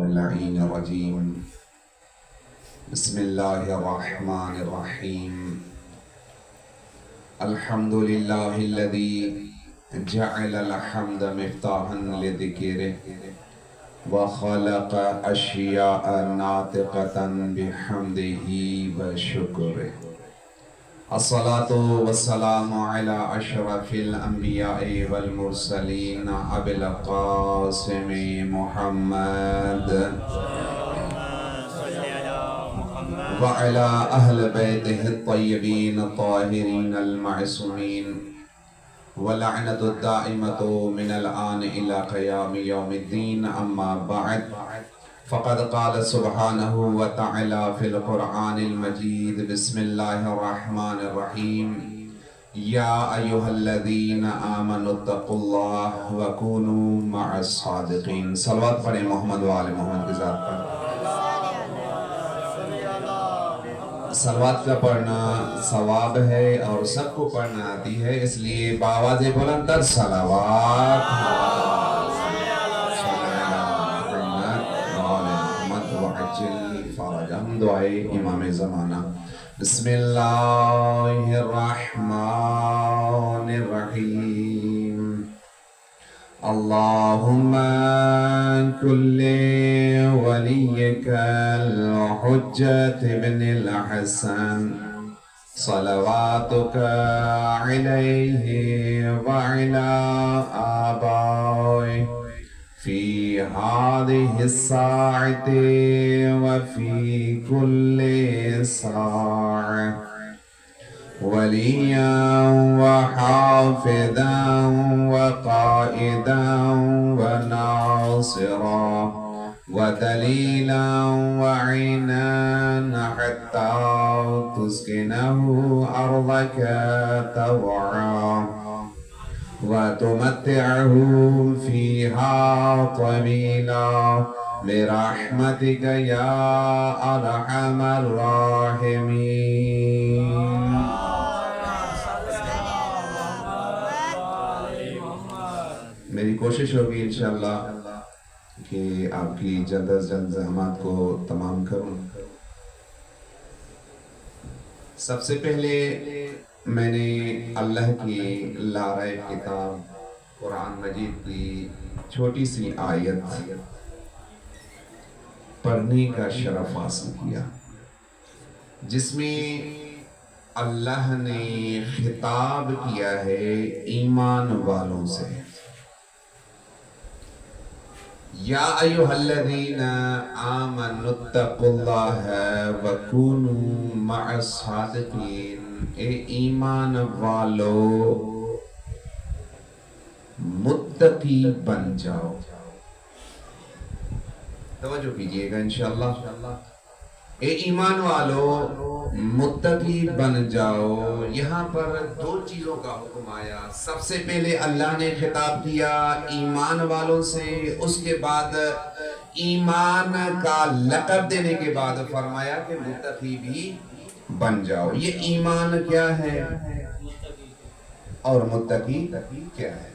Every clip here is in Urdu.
اللعين الرجيم بسم الله الرحمن الرحيم الحمد لله الذي جعل الحمد مفتاحا لذكره وخلق أشياء ناطقة بحمده وشكره الصلاة والسلام على أشرف الأنبياء والمرسلين أبي القاسم محمد وعلى أهل بيته الطيبين الطاهرين المعصومين ولعنة الدائمة من الآن إلى قيام يوم الدين أما بعد فقد قال سبحانه وتعالى في القرآن المجيد بسم الله الرحمن الرحيم يا أيها الذين آمنوا اتقوا الله وكونوا مع الصادقين صلوات پڑھیں محمد و آل محمد کی ذات پر صلوات کا پڑھنا ثواب ہے اور سب کو پڑھنا آتی ہے اس لیے بآواز بلند تر صلوات دعائے امام زمانہ بسم اللہ الرحمن الرحیم اللہم کل ولیک الحجت بن الحسن صلواتک علیہ وعلا آبائه في هذه الساعة وفي كل ساعة وليا وحافظا وقائدا وناصرا ودليلا وعينا حتى تسكنه أرضك طوعا وتمتعه فيها طويلا برحمتك يا أرحم الراحمين میری کوشش ہوگی انشاءاللہ کہ آپ کی جلد از جلد زحمات کو تمام کروں. سب سے پہلے میں نے اللہ کی لارہ کتاب قرآن مجید کی چھوٹی سی آیت پڑھنے کا شرف حاصل کیا جس میں اللہ نے خطاب کیا ہے ایمان والوں سے. یا ایھا الذین آمنوا اتقوا اللہ وکونوا مع الصادقین، اے ایمان والو متقی بن جاؤ. توجہ کیجئے گا انشاءاللہ. اے ایمان والو متقی بن جاؤ. یہاں پر دو چیزوں کا حکم آیا. سب سے پہلے اللہ نے خطاب کیا ایمان والوں سے، اس کے بعد ایمان کا لقب دینے کے بعد فرمایا کہ متقی بھی بن جاؤ. یہ ایمان کیا ہے اور متقی کیا ہے؟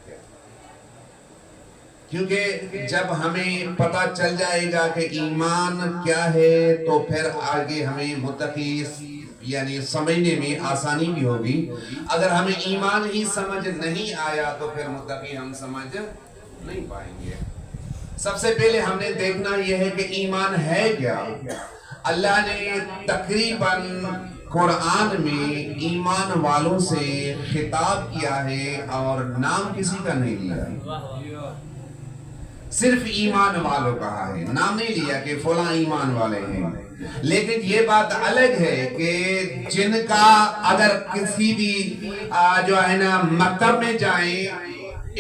کیونکہ جب ہمیں پتہ چل جائے گا کہ ایمان کیا ہے تو پھر آگے ہمیں متقی یعنی سمجھنے میں آسانی بھی ہوگی. اگر ہمیں ایمان ہی سمجھ نہیں آیا تو پھر متقی ہم سمجھ نہیں پائیں گے. سب سے پہلے ہم نے دیکھنا یہ ہے کہ ایمان ہے کیا. اللہ نے تقریباً قرآن میں ایمان والوں سے خطاب کیا ہے اور نام کسی کا نہیں لیا. صرف ایمان والوں کہا ہے، نام نہیں لیا کہ فلاں ایمان والے ہیں. لیکن یہ بات الگ ہے کہ جن کا اگر کسی بھی جو ہے نا مکتب میں جائیں،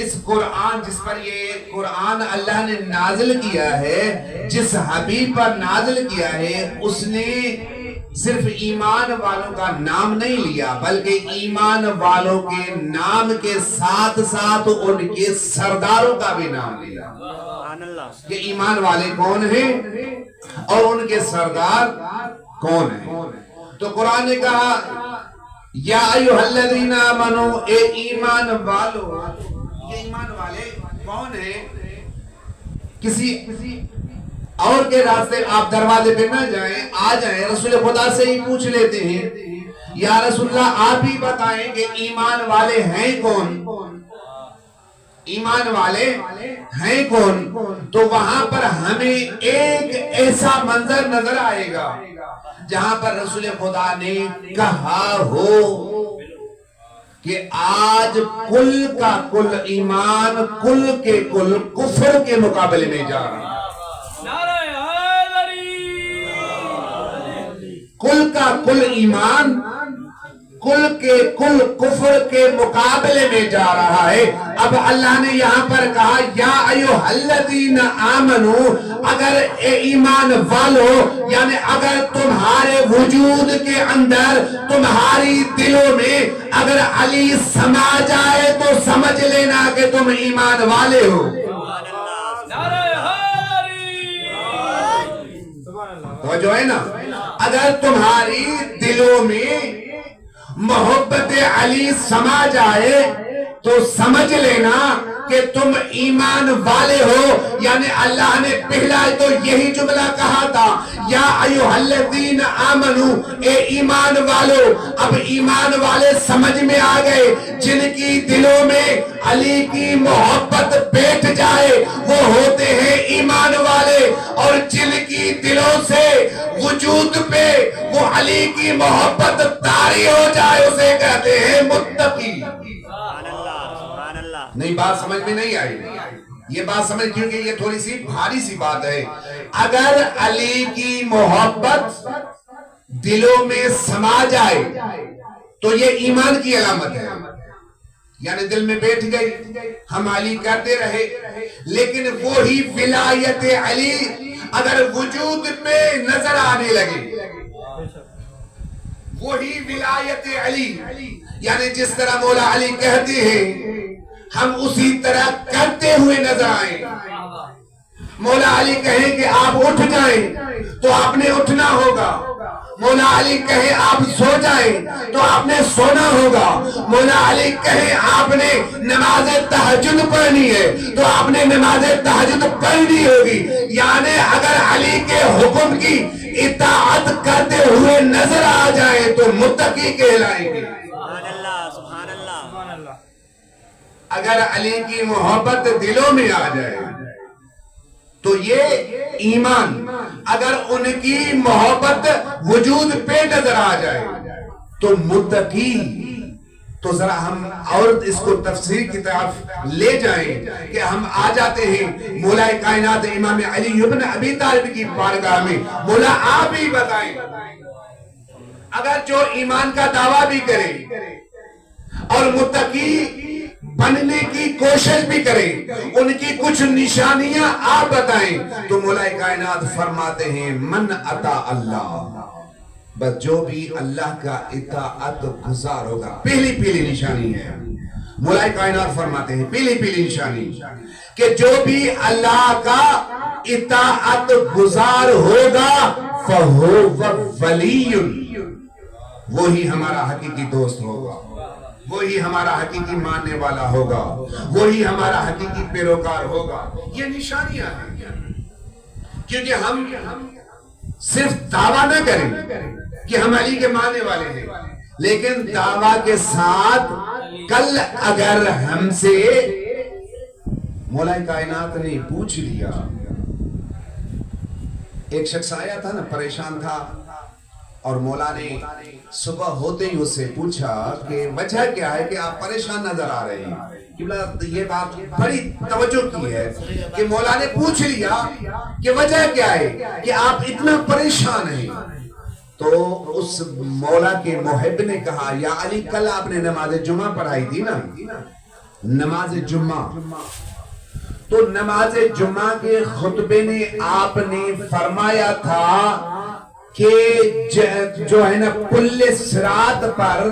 اس قرآن جس پر یہ قرآن اللہ نے نازل کیا ہے، جس حبیب پر نازل کیا ہے، اس نے صرف ایمان والوں کا نام نہیں لیا بلکہ ایمان والوں کے نام کے ساتھ ساتھ ان کے سرداروں کا بھی نام لیا کہ ایمان والے کون ہیں اور ان کے سردار کون ہیں. تو قرآن نے کہا یا ایھا الذین آمنو، اے ایمان والو. یہ ایمان والے کون ہیں؟ کسی اور کے راستے آپ دروازے پہ نہ جائیں، آ جائیں، رسول خدا سے ہی پوچھ لیتے ہیں یا رسول اللہ آپ ہی بتائیں کہ ایمان والے ہیں کون، ایمان والے ہیں کون؟ تو وہاں پر ہمیں ایک ایسا منظر نظر آئے گا جہاں پر رسول خدا نے کہا ہو کہ آج کل کا کل ایمان کل کے کل کفر کے مقابلے میں جا رہا ہے، کل کا کل ایمان کل کے کل کفر کے مقابلے میں جا رہا ہے۔ اب اللہ نے یہاں پر کہا یا ایھا الذین آمنو، اگر اے ایمان والو، یعنی اگر تمہارے وجود کے اندر تمہاری دلوں میں اگر علی سما جائے تو سمجھ لینا کہ تم ایمان والے ہو۔ تو جو ہے نا، اگر تمہاری دلوں میں محبت علی سما جائے تو سمجھ لینا کہ تم ایمان والے ہو۔ یعنی اللہ نے پہلا تو یہی جملہ کہا تھا یا ایھا الذین آمنو، اے ایمان والو۔ اب ایمان والے سمجھ میں آ گئے، جن کی دلوں میں علی کی محبت بیٹھ جائے وہ ہوتے ہیں ایمان والے، اور جن کی دلوں سے وجود پہ وہ علی کی محبت طاری ہو جائے اسے کہتے ہیں متقی۔ نہیں، بات سمجھ میں نہیں آئی، یہ بات سمجھ، کیونکہ یہ تھوڑی سی بھاری سی بات ہے۔ اگر علی کی محبت دلوں میں سما جائے تو یہ ایمان کی علامت ہے، یعنی دل میں بیٹھ گئی، ہم علی کرتے رہے، لیکن وہی ولایت علی اگر وجود پہ نظر آنے لگے، وہی ولایت علی، یعنی جس طرح مولا علی کہتے ہیں ہم اسی طرح کرتے ہوئے نظر آئیں۔ مولا علی کہیں کہ آپ اٹھ جائیں تو آپ نے اٹھنا ہوگا، مولا علی کہے آپ سو جائیں تو آپ نے سونا ہوگا، مولا علی کہے آپ نے نماز تہجد پڑھنی ہے تو آپ نے نماز تہجد پڑھنی ہوگی۔ یعنی اگر علی کے حکم کی اطاعت کرتے ہوئے نظر آ جائیں تو متقی کہلائیں گے۔ اگر علی کی محبت دلوں میں آ جائے تو یہ ایمان، اگر ان کی محبت وجود پہ نظر آ جائے تو متقی۔ تو ذرا ہم اور اس کو تفسیر کی طرف لے جائیں کہ ہم آ جاتے ہیں مولا کائنات امام علی ابن ابی طالب کی بارگاہ میں، مولا آپ ہی بتائیں، اگر جو ایمان کا دعویٰ بھی کرے اور متقی بننے کی کوشش بھی کریں، ان کی کچھ نشانیاں آپ بتائیں، تو مولا کائنات فرماتے ہیں من اطاع اللہ، بس جو بھی اللہ کا اطاعت گزار ہوگا۔ پہلی نشانی ہے، مولا کائنات فرماتے ہیں پہلی نشانی کہ جو بھی اللہ کا اطاعت گزار ہوگا فَهُوَ وَلِيٌّ، وہی ہمارا حقیقی دوست ہوگا، وہی ہمارا حقیقی ماننے والا ہوگا، وہی ہمارا حقیقی پیروکار ہوگا۔ یہ نشانیاں ہیں، کیونکہ ہم صرف دعویٰ نہ کریں کہ ہم علی کے ماننے والے ہیں، لیکن دعویٰ کے ساتھ کل اگر ہم سے مولا کائنات نے پوچھ لیا، ایک شخص آیا تھا نا، پریشان تھا، اور مولا نے صبح ہوتے ہی اس سے پوچھا کہ وجہ کیا ہے کہ آپ پریشان نظر آ رہے ہیں۔ یہ بات بڑی توجہ کی ہے کہ مولا نے پوچھ لیا کہ وجہ کیا ہے کہ آپ اتنا پریشان ہیں۔ تو اس مولا کے محب نے کہا یا علی، کل آپ نے نماز جمعہ پڑھائی تھی نا، نماز جمعہ، تو نماز جمعہ کے خطبے میں آپ نے فرمایا تھا کہ جو ہے نا پل صراط پر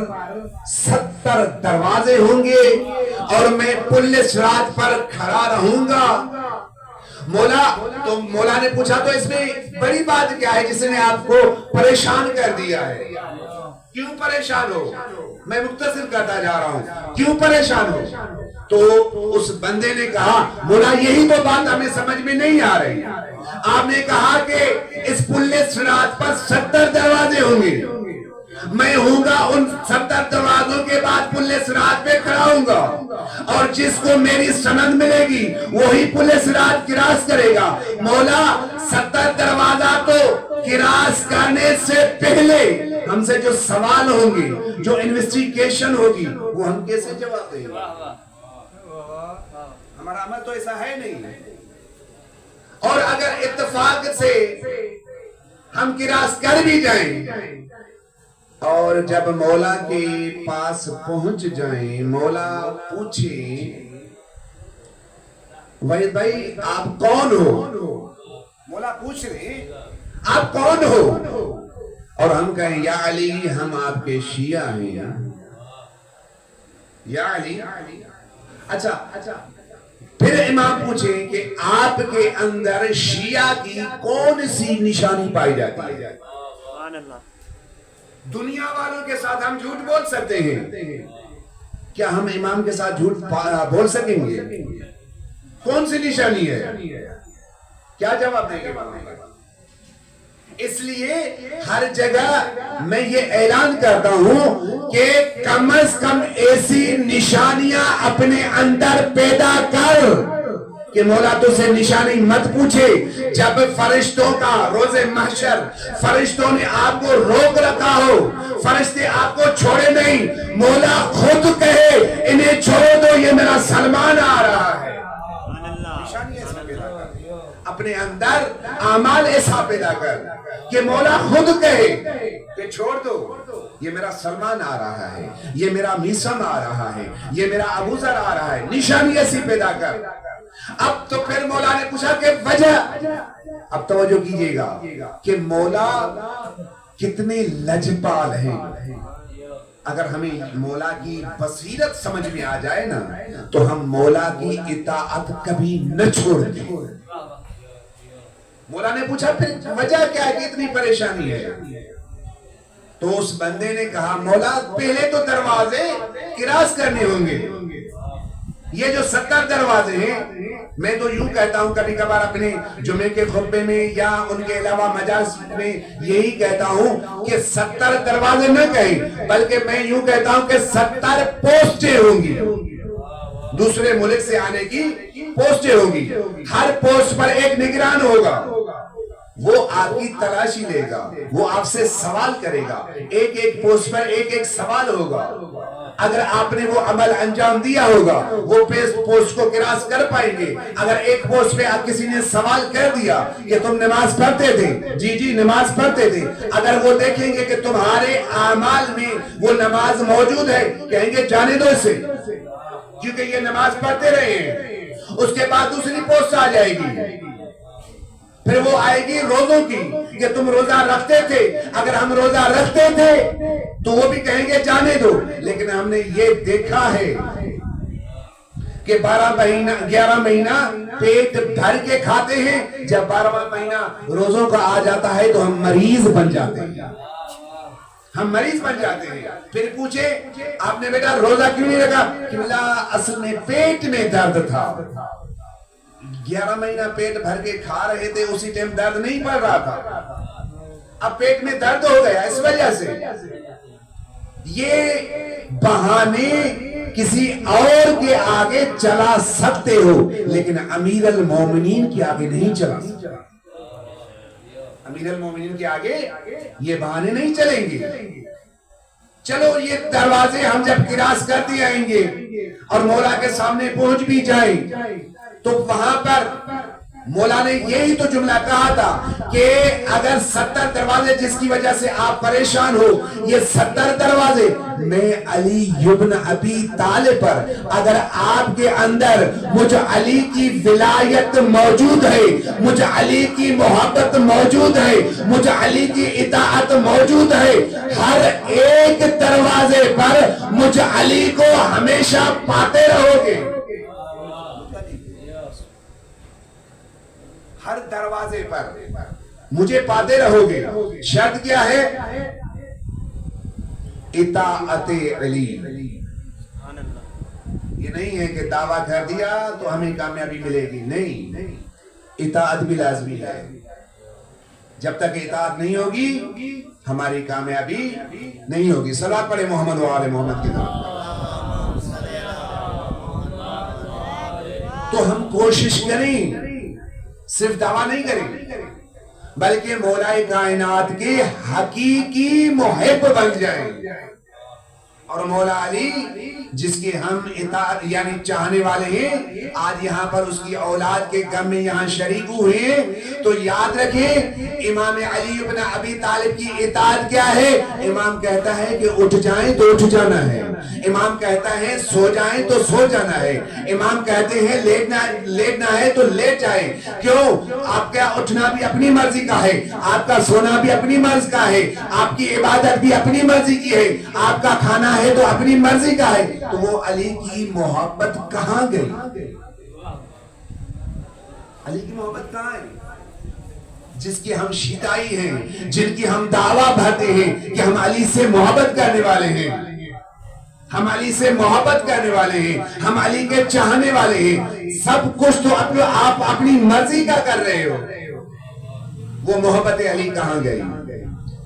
70 دروازے ہوں گے اور میں پل صراط پر کھڑا رہوں گا۔ تو مولا نے پوچھا تو اس میں بڑی بات کیا ہے جس نے آپ کو پریشان کر دیا ہے؟ کیوں پریشان ہو؟ میں مختصر کرتا جا رہا ہوں، کیوں پریشان ہو؟ تو اس بندے نے کہا مولا یہی تو بات ہمیں سمجھ میں نہیں آ رہی، آپ نے کہا کہ اس پل صراط پر 70 دروازے ہوں گے، میں ہوں گا ان 70 دروازوں کے بعد پل صراط پہ کھڑا ہوں گا، اور جس کو میری سند ملے گی وہی پل صراط کراس کرے گا۔ مولا 70 دروازہ تو کراس کرنے سے پہلے ہم سے جو سوال ہوں گے، جو انویسٹیگیشن ہوگی، وہ ہم کیسے جواب دیں گے؟ ہمارا عمل تو ایسا ہے نہیں، اور اگر اتفاق سے ہم کراس کر بھی جائیں اور جب مولا کے پاس پہنچ جائیں، مولا پوچھیں وحید بھائی آپ کون ہو؟ مولا پوچھ رہے آپ کون ہو؟ اور ہم کہیں یا علی ہم آپ کے شیعہ ہیں۔ یا علی، اچھا پھر امام پوچھیں کہ آپ کے اندر شیعہ کی کون سی نشانی پائی جاتی ہے؟ دنیا والوں کے ساتھ ہم جھوٹ بول سکتے ہیں، کیا ہم امام کے ساتھ جھوٹ بول سکیں گے؟ کون سی نشانی ہے؟ کیا جواب دیں گے؟ اس لیے ہر جگہ میں یہ اعلان کرتا ہوں کہ کم از کم ایسی نشانیاں اپنے اندر پیدا کر کہ مولا تو سے نشانی مت پوچھے۔ جب فرشتوں کا روز محشر فرشتوں نے آپ کو روک رکھا ہو، فرشتے آپ کو چھوڑے نہیں، مولا خود کہے انہیں چھوڑو دو یہ میرا سلمان آ رہا ہے۔ نشانی ایسا پیدا کر، اپنے اندر اعمال ایسا پیدا کر کہ مولا خود کہے کہ چھوڑ دو یہ میرا سلمان آ رہا ہے، یہ میرا میسم آ رہا ہے، یہ میرا ابو ذر آ رہا ہے۔ نشانی ایسی پیدا کر۔ اب تو پھر مولا نے پوچھا کہ وجہ، اب توجہ کیجئے گا کہ مولا کتنے لجپال ہیں۔ اگر ہمیں مولا کی بصیرت سمجھ میں آ جائے نا تو ہم مولا کی اطاعت کبھی نہ چھوڑ دیں۔ مولا نے پوچھا پھر وجہ کیا ہے کہ اتنی پریشانی ہے؟ تو اس بندے نے کہا مولا پہلے تو دروازے کراس کرنے ہوں گے، یہ جو 70 دروازے ہیں، میں تو یوں کہتا ہوں کبھی کبھار اپنے جمعے کے خطبے میں یا ان کے علاوہ مجالس میں یہی کہتا ہوں کہ 70 دروازے نہ کہیں، بلکہ میں یوں کہتا ہوں کہ 70 پوسٹیں ہوں گی، دوسرے ملک سے آنے کی پوسٹیں ہوں گی، ہر پوسٹ پر ایک نگران ہوگا، وہ آپ کی تلاشی لے گا، وہ آپ سے سوال کرے گا، ایک ایک پوسٹ پر ایک ایک سوال ہوگا۔ اگر آپ نے وہ عمل انجام دیا ہوگا وہ پوسٹ کو کراس کر پائیں گے۔ اگر ایک پوسٹ پہ آپ کسی نے سوال کر دیا کہ تم نماز پڑھتے تھے، جی نماز پڑھتے تھے، اگر وہ دیکھیں گے کہ تمہارے اعمال میں وہ نماز موجود ہے، کہیں گے جانے دو اسے، کیونکہ یہ نماز پڑھتے رہے ہیں۔ اس کے بعد دوسری پوسٹ آ جائے گی، پھر وہ آئے گی روزوں کی کہ تم روزہ رکھتے تھے، اگر ہم روزہ رکھتے تھے تو وہ بھی کہیں گے جانے دو۔ لیکن ہم نے یہ دیکھا ہے کہ 11 مہینہ پیٹ بھر کے کھاتے ہیں، جب 12واں مہینہ روزوں کا آ جاتا ہے تو ہم مریض بن جاتے ہیں، ہم مریض بن جاتے ہیں۔ پھر پوچھے آپ نے بیٹا روزہ کیوں نہیں رکھا؟ کہ اللہ اصل میں پیٹ میں درد تھا، 11 مہینہ پیٹ بھر کے کھا رہے تھے، اسی ٹائم درد نہیں پڑ رہا تھا، اب پیٹ میں درد ہو گیا اس وجہ سے۔ یہ بہانے کسی اور کے آگے چلا سکتے ہو لیکن امیر المومنین کے آگے نہیں چلا سکتے۔ امیر المومنین کے آگے یہ بہانے نہیں چلیں گے۔ چلو یہ دروازے ہم جب کراس کرتے آئیں گے اور مولا کے سامنے پہنچ بھی جائیں تو وہاں پر مولا نے یہی تو جملہ کہا تھا کہ اگر 70 دروازے جس کی وجہ سے آپ پریشان ہو، یہ 70 دروازے میں علی ابن ابی طالب پر اگر آپ کے اندر مجھ علی کی ولایت موجود ہے، مجھ علی کی محبت موجود ہے، مجھ علی کی اطاعت موجود ہے، ہر ایک دروازے پر مجھ علی کو ہمیشہ پاتے رہو گے۔ ہر دروازے پر مجھے پاتے رہو گے۔ شرط کیا ہے؟ اطاعت علی. یہ نہیں ہے کہ دعویٰ کر دیا تو ہمیں کامیابی ملے گی، نہیں، اطاعت بھی لازمی ہے. جب تک اطاعت نہیں ہوگی ہماری کامیابی نہیں ہوگی. صلوات پڑھے محمد و آل محمد کی طرف. تو ہم کوشش کریں، صرف دعویٰ نہیں کریں، بلکہ مولا کائنات کے حقیقی محب بن جائیں. اور مولا علی جس کے ہم اطاعت یعنی چاہنے والے ہیں، آج یہاں پر اس کی اولاد کے غم میں یہاں شریک ہوئے ہیں. تو یاد رکھیں امام علی ابن ابی طالب کی اطاعت کیا ہے. امام کہتا ہے کہ اٹھ جائیں تو اٹھ جانا ہے. امام کہتا ہے سو جائیں تو سو جانا ہے. امام کہتے ہیں لیٹنا ہے تو لیٹ جائیں. کیوں؟ آپ کا اٹھنا بھی اپنی مرضی کا ہے، آپ کا سونا بھی اپنی مرضی کا ہے، آپ کی عبادت بھی اپنی مرضی کی ہے، آپ کا کھانا ہے تو اپنی مرضی کا ہے. تو وہ علی کی محبت کہاں گئی؟ علی کی محبت کہاں ہے؟ جس کی ہم شیدائی ہیں، جن کی ہم دعویٰ بھرتے ہیں کہ ہم علی سے محبت کرنے والے ہیں، ہم علی سے محبت کرنے والے ہیں، ہم علی کے چاہنے والے ہیں. سب کچھ تو آپ اپنی مرضی کا کر رہے ہو. وہ محبت علی کہاں گئی؟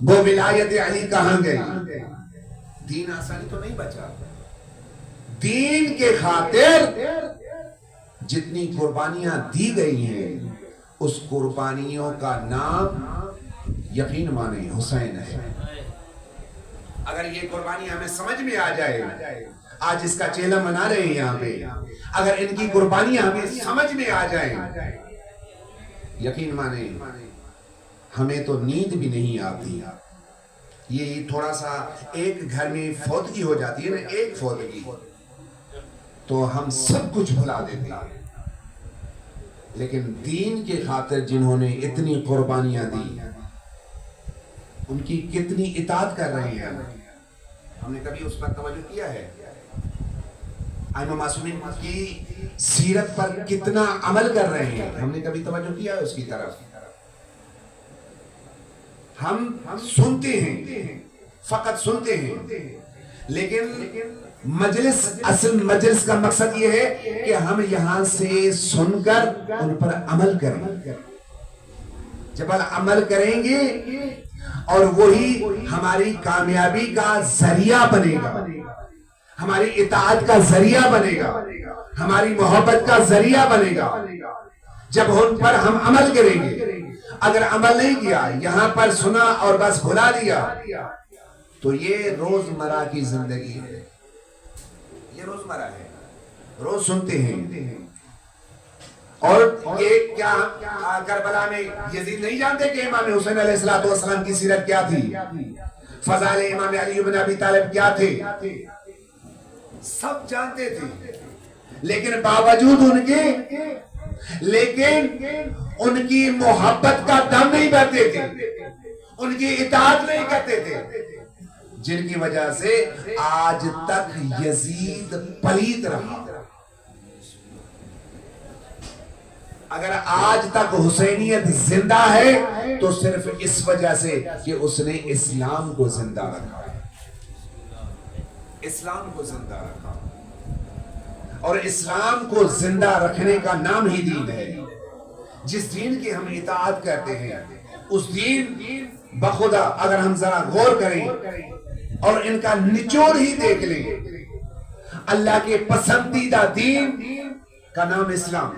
وہ ولایت علی کہاں گئی؟ دین آسانی تو نہیں بچا. دین کے خاطر جتنی قربانیاں دی گئی ہیں اس قربانیوں کا نام یقین مانیں حسین ہے. اگر یہ قربانی ہمیں سمجھ میں آ جائے، آج اس کا چہلہ منا رہے ہیں یہاں پہ، اگر ان کی قربانیاں ہمیں سمجھ میں آ جائیں، یقین مانیں ہمیں تو نیند بھی نہیں آتی. یہ تھوڑا سا ایک گھر میں فوتگی ہو جاتی ہے نا، ایک فوتگی تو ہم سب کچھ بھلا دیتے ہیں. لیکن دین کے خاطر جنہوں نے اتنی قربانیاں دی ان کی کتنی اطاعت کر رہے ہیں. ہم نے کبھی اس پر توجہ کیا ہے؟ ائمہ معصومین کی سیرت پر کتنا عمل کر رہے ہیں، ہم نے کبھی توجہ کیا ہے اس کی طرف؟ ہم سنتے ہیں، فقط سنتے ہیں، لیکن اصل مجلس کا مقصد یہ ہے کہ ہم یہاں سے سن کر ان پر عمل کریں. جب عمل کریں گے اور وہی ہماری کامیابی کا ذریعہ بنے گا، ہماری اطاعت کا ذریعہ بنے گا، ہماری محبت کا ذریعہ بنے گا. جب ان پر ہم عمل کریں گے. اگر عمل نہیں کیا، یہاں پر سنا اور بس بھلا دیا، تو یہ روزمرہ کی زندگی ہے. یہ روزمرہ ہے، روز سنتے ہیں. اور یہ کیا کربلا میں یزید نہیں جانتے کہ امام حسین علیہ السلام کی سیرت کیا تھی، فضائل امام علی بن ابی طالب کیا تھے؟ سب جانتے تھے. لیکن باوجود ان کی محبت کا دم نہیں بھرتے تھے، ان کی اطاعت نہیں کرتے تھے، جن کی وجہ سے آج تک یزید پلیت رہا. اگر آج تک حسینیت زندہ ہے تو صرف اس وجہ سے کہ اس نے اسلام کو زندہ رکھا ہے. اسلام کو زندہ رکھا، اور اسلام کو زندہ رکھنے کا نام ہی دین ہے. جس دین کی ہم اطاعت کرتے ہیں اس دین بخدا اگر ہم ذرا غور کریں اور ان کا نچوڑ ہی دیکھ لیں، اللہ کے پسندیدہ دین کا نام اسلام.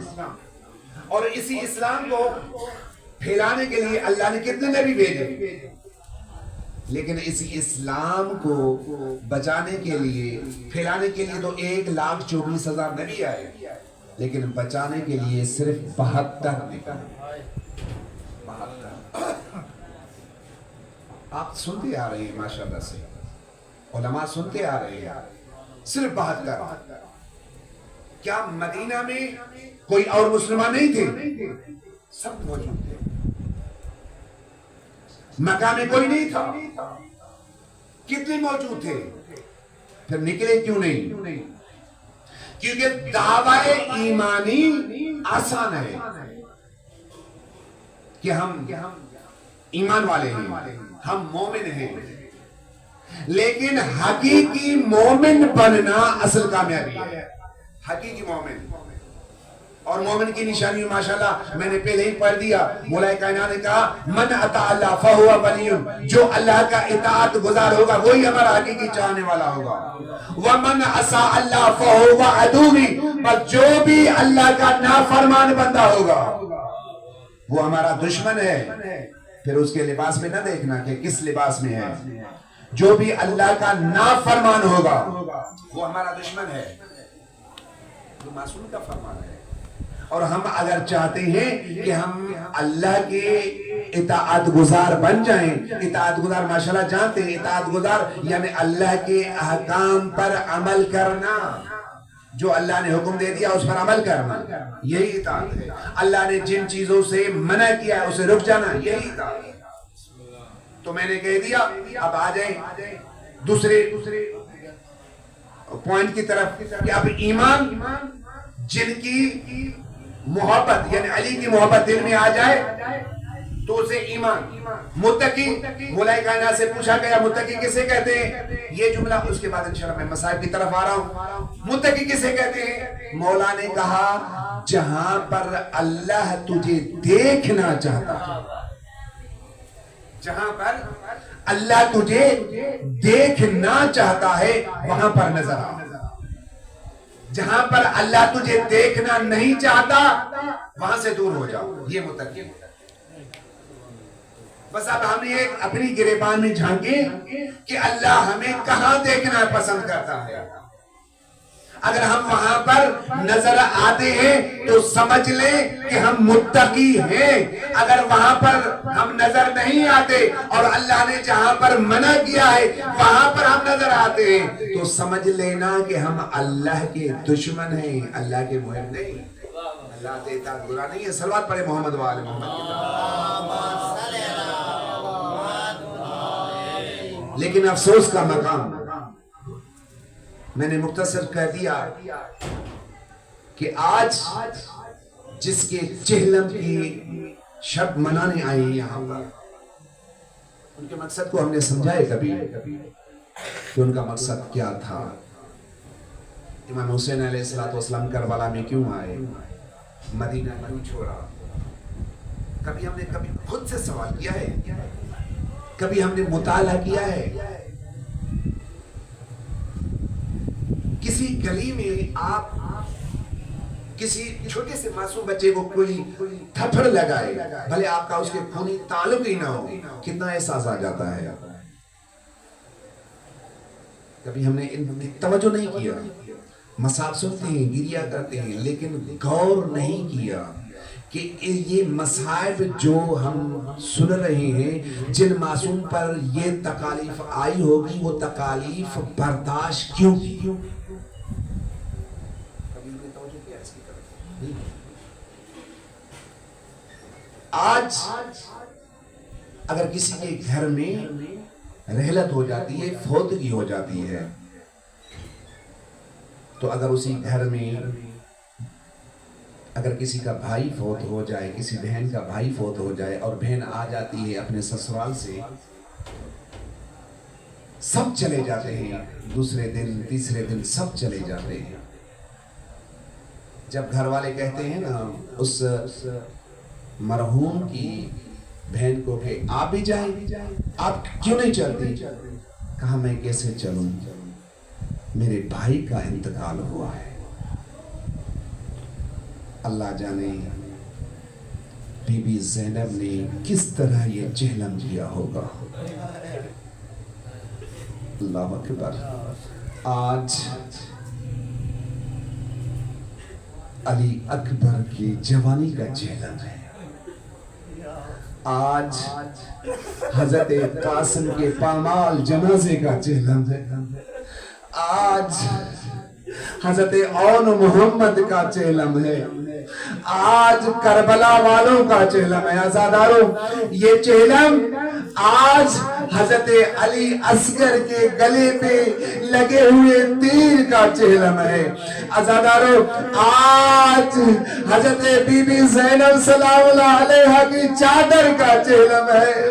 اور اسی اسلام کو پھیلانے کے لیے اللہ نے کتنے نبی بھیجے، لیکن اسی اسلام کو بچانے کے لیے پھیلانے کے لیے تو 1,24,000 نبی آئے، لیکن بچانے کے لیے صرف 72 نکلے. 72 آپ سنتے آ رہے ہیں، ماشاءاللہ سے علماء سنتے آ رہے ہیں، صرف 72. کیا مدینہ میں کوئی اور مسلمان نہیں تھے؟ سب موجود تھے. مکہ میں کوئی نہیں تھا، کتنے موجود تھے؟ پھر نکلے کیوں نہیں؟ کیونکہ دعوی ایمانی آسان ہے کہ ہم ایمان والے ہیں، ہم مومن ہیں، لیکن حقیقی مومن بننا اصل کامیابی ہے. حقیقی مومن. اور مومن کی نشانی ماشاءاللہ میں نے پہلے ہی پڑھ دیا. مولا کائنات نے کہا من اطاع اللہ فہو ولی، جو اللہ کا اطاعت گزار ہوگا وہی ہمارا حقیقی چاہنے والا ہوگا. ومن عصى اللہ فہو عدو، پر جو بھی اللہ کا نافرمان بندہ ہوگا وہ ہمارا دشمن ہے. پھر اس کے لباس میں نہ دیکھنا کہ کس لباس میں ہے. جو بھی اللہ کا نافرمان ہوگا وہ ہمارا دشمن ہے. جو معصوم کا فرمان ہے. اور ہم اگر چاہتے ہیں کہ ہم اللہ کے اطاعت گزار بن جائیں، اطاعت گزار ماشاءاللہ جانتے ہیں، اطاعت گزار یعنی اللہ کے احکام پر عمل کرنا. جو اللہ نے حکم دے دیا اس پر عمل کرنا، یہی اطاعت ہے. اللہ نے جن چیزوں سے منع کیا اسے رک جانا، یہی اطاعت ہے. تو میں نے کہہ دیا. اب آ جائیں دوسرے پوائنٹ کی طرف کہ اب ایمان جن کی محبت یعنی علی کی محبت دل میں آ جائے تو اسے ایمان. متقی، مولا کائنات سے پوچھا گیا متقی کسے کہتے ہیں؟ یہ جملہ اس کے بعد انشاءاللہ میں مصائب کی طرف آ رہا ہوں. متقی کسے کہتے ہیں؟ مولا نے کہا جہاں پر اللہ تجھے دیکھنا چاہتا ہے، جہاں پر اللہ تجھے دیکھنا چاہتا ہے وہاں پر نظر آ. جہاں پر اللہ تجھے دیکھنا نہیں چاہتا وہاں سے دور ہو جاؤ. یہ متقی. بس اب ہم یہ اپنی گریبان میں جھانکیں کہ اللہ ہمیں کہاں دیکھنا پسند کرتا ہے. اگر ہم وہاں پر نظر آتے ہیں تو سمجھ لیں کہ ہم متقی ہیں. اگر وہاں پر ہم نظر نہیں آتے اور اللہ نے جہاں پر منع کیا ہے وہاں پر ہم نظر آتے ہیں تو سمجھ لینا کہ ہم اللہ کے دشمن ہیں، اللہ کے محب نہیں. اللہ سے اطاعت گزار نہیں ہے. صلوات پڑھے محمد و آل محمد کی طرف. لیکن افسوس کا مقام میں نے مختصر کہہ دیا کہ آج جس کے چہلم کی شب منانے آئے یہاں پر، ان کے مقصد کو ہم نے سمجھائے کبھی کہ ان کا مقصد کیا تھا. امام حسین علیہ السلام کربلا میں کیوں آئے، مدینہ کیوں چھوڑا؟ کبھی ہم نے کبھی خود سے سوال کیا ہے؟ کبھی ہم نے مطالعہ کیا ہے؟ کسی گلی میں آپ کسی چھوٹے سے معصوم بچے کو کوئی تھپڑ لگائے، بھلے آپ کا اس کے خونی تعلق ہی نہ ہو، کتنا احساس آ جاتا ہے. کبھی ہم نے ان توجہ نہیں کیا. مصائب سنتے ہیں، گریہ کرتے ہیں، لیکن غور نہیں کیا کہ یہ مصائب جو ہم سن رہے ہیں، جن معصوم پر یہ تکالیف آئی ہوگی وہ تکالیف برداشت کیوں کی؟ آج اگر کسی کے گھر میں رحلت ہو جاتی ہے، فوتگی ہو جاتی ہے، تو اگر اسی گھر میں اگر کسی کا بھائی فوت ہو جائے، کسی بہن کا بھائی فوت ہو جائے اور بہن آ جاتی ہے اپنے سسرال سے، سب چلے جاتے ہیں. دوسرے دن تیسرے دن سب چلے جاتے ہیں. جب گھر والے کہتے ہیں نا اس مرحوم کی بہن کو کہ آپ بھی جائیں، آپ کیوں نہیں چلتی؟ کہا میں کیسے چلوں، میرے بھائی کا انتقال ہوا ہے. اللہ جانے بی بی زینب نے کس طرح یہ چہلم کیا ہوگا. اللہ اکبر. آج علی اکبر کی جوانی کا چہلم ہے. آج حضرت قاسم کے پامال جنازے کا چہلم ہے. آج حضرت اون محمد کا چہلم ہے. آج کربلا والوں کا چہلم ہے. آزاداروں، یہ چہلم آج حضرت علی اصغر کے گلے پہ لگے ہوئے تیر کا چہلم ہے. آزاداروں، آج حضرت بی بی زینب سلام اللہ علیہا کی چادر کا چہلم ہے.